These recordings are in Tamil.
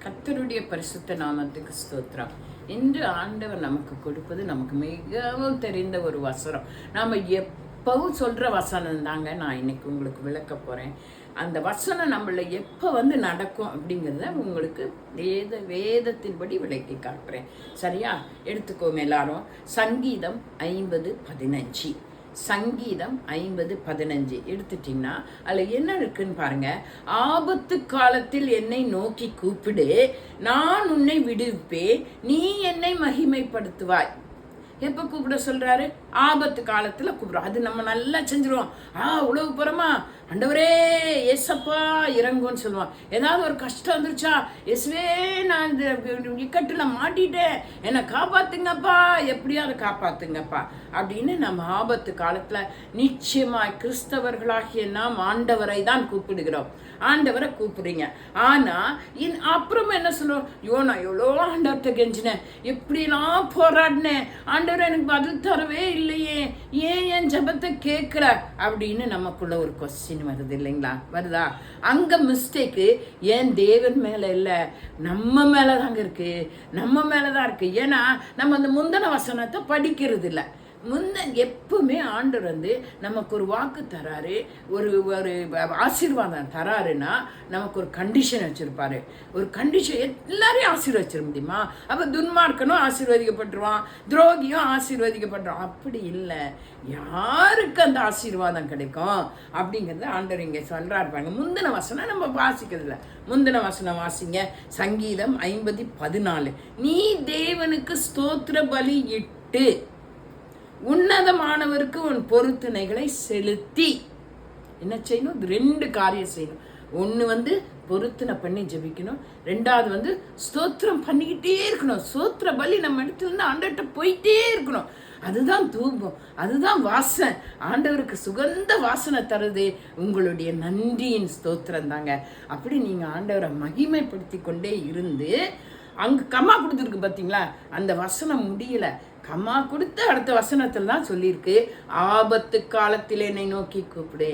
கர்த்தருடைய பரிசுத்த நாமத்துக்கு ஸ்தோத்திரம். இன்று ஆண்டவர் நமக்கு கொடுப்பது நமக்கு மிகவும் தெரிந்த ஒரு வசனம். நாம் எப்பவும் சொல்கிற வசனம் தாங்க நான் இன்னைக்கு உங்களுக்கு விளக்க போகிறேன். அந்த வசனம் நம்மள எப்போ நடக்கும் அப்படிங்கிறத உங்களுக்கு வேதத்தின்படி விளக்கி காட்டுறேன். சரியா? எடுத்துக்கோங்க எல்லாரும். சங்கீதம் 50:15. சங்கீதம் 50:15 எடுத்துட்டீங்கன்னா அதில் என்ன இருக்குன்னு பாருங்க. ஆபத்து காலத்தில் என்னை நோக்கி கூப்பிடு, நான் உன்னை விடுவிப்பேன், நீ என்னை மகிமைப்படுத்துவாய். எப்போ கூப்பிட சொல்றாரு? ஆபத்து காலத்துல கூப்பிடுறோம். அது நம்ம நல்லா செஞ்சிருவோம். உழவு போறோமா, ஆண்டவரே ஏசப்பா இறங்குன்னு சொல்லுவான். ஏதாவது ஒரு கஷ்டம் வந்துருச்சா, இயேசுவே நான் இந்த இக்கட்டுல மாட்டிட்டேன், என்னை காப்பாத்துங்கப்பா, எப்படியாவது காப்பாத்துங்கப்பா அப்படின்னு நம்ம ஆபத்து காலத்துல நிச்சயமாய் கிறிஸ்தவர்களாகிய நாம் ஆண்டவரை தான் கூப்பிடுகிறோம். ஆண்டவரை கூப்பிடுறீங்க. ஆனா அப்புறமா என்ன சொல்லுவோம்? நான் எவ்வளோ ஆண்டவர்கிட்ட கெஞ்சினேன், எப்படிலாம் போராடினேன், ஆண்டவர் எனக்கு பதில் தரவே இல்லையே, ஏன் என் ஜபத்தை கேட்கல அப்படின்னு நமக்குள்ள ஒரு கொஸ்டின் வருது இல்லைங்களா? வருதா? அங்க மிஸ்டேக்கு ஏன் தேவன் மேல இல்ல, நம்ம மேலதாங்க இருக்கு. நம்ம மேலதான் இருக்கு. ஏன்னா நம்ம அந்த முந்தின வசனத்தை படிக்கிறது இல்லை. எப்பவுமே ஆண்டவர் நமக்கு ஒரு வாக்கு தராரு, ஒரு ஒரு ஆசீர்வாதம் தராருன்னா நமக்கு ஒரு கண்டிஷன் வச்சிருப்பாரு. ஒரு கண்டிஷன் எல்லாரையும் ஆசீர்வச்சிட முடியுமா? அப்ப துன்மார்க்கனும் ஆசீர்வதிக்கப்பட்டுருவான், துரோகியும் ஆசீர்வதிக்கப்பட்டுருவான். அப்படி இல்லை. யாருக்கு அந்த ஆசீர்வாதம் கிடைக்கும் அப்படிங்கறத ஆண்டவர் இங்க சொல்றாரு. முந்தின வசனம் நம்ம வாசிக்கிறது இல்லை. முந்தின வசனம் வாசிங்க. சங்கீதம் 50:14. நீ தேவனுக்கு ஸ்தோத்திர பலி இட்டு உன்னதமானவருக்கு உன் பொருத்தனைகளை செலுத்தி என்ன செய்யணும்? 2 காரியம் செய்யணும். ஒன்று பொருத்தனை பண்ணி ஜெபிக்கணும். 2வது ஸ்தோத்திரம் பண்ணிக்கிட்டே இருக்கணும். ஸ்தோத்திர பலி நம்ம இடத்துல இருந்து ஆண்டவர்கிட்ட போயிட்டே இருக்கணும். அதுதான் தூபம், அதுதான் வாசனை. ஆண்டவருக்கு சுகந்த வாசனை தருது உங்களுடைய நன்றியின் ஸ்தோத்திரம் தாங்க. அப்படி நீங்க ஆண்டவரை மகிமைப்படுத்தி கொண்டே இருந்து, அங்க கம்மா கொடுத்துருக்கு பார்த்தீங்களா? அந்த வசனம் முடியல, கம்மா கொடுத்து அடுத்த வசனத்தில் தான் சொல்லியிருக்கு, ஆபத்து காலத்தில் என்னை நோக்கி கூப்பிடு,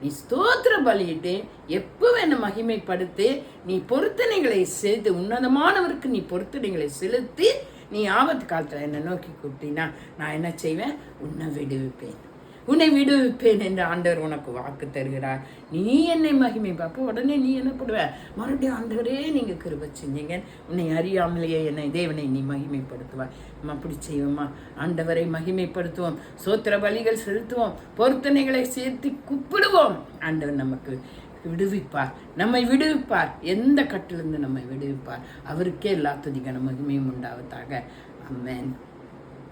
நீ ஸ்தோத்திர பலியிட்டு எப்பவும் என்னை மகிமைப்படுத்து, நீ பொருத்தனைகளை செலுத்து, உன்னதமானவருக்கு நீ பொருத்தனைகளை செலுத்தி நீ ஆபத்து காலத்தில் என்னை நோக்கி கூப்பிட்டீன்னா நான் என்ன செய்வேன்? உன்னை விடுவிப்பேன், உன்னை விடுவிப்பேன் என்று ஆண்டவர் உனக்கு வாக்கு தருகிறார். நீ என்னை மகிமைப்பா. உடனே நீ என்ன பண்ணுவ? மறுபடியும் ஆண்டவரே நீங்க கிருபை செஞ்சீங்க, உன்னை அறியாமலேயே என்னை தேவனை நீ மகிமைப்படுத்துவாய். நம்ம அப்படி செய்வோமா? ஆண்டவரை மகிமைப்படுத்துவோம், சோத்திர பலிகள் செலுத்துவோம், பொருத்தனைகளை சேர்த்து கூப்பிடுவோம். ஆண்டவர் நமக்கு விடுவிப்பார், நம்மை விடுவிப்பார், எந்த கட்டிலிருந்து நம்மை விடுவிப்பார். அவருக்கே எல்லா துதிக்கான மகிமையும் உண்டாவதாக. ஆமென்.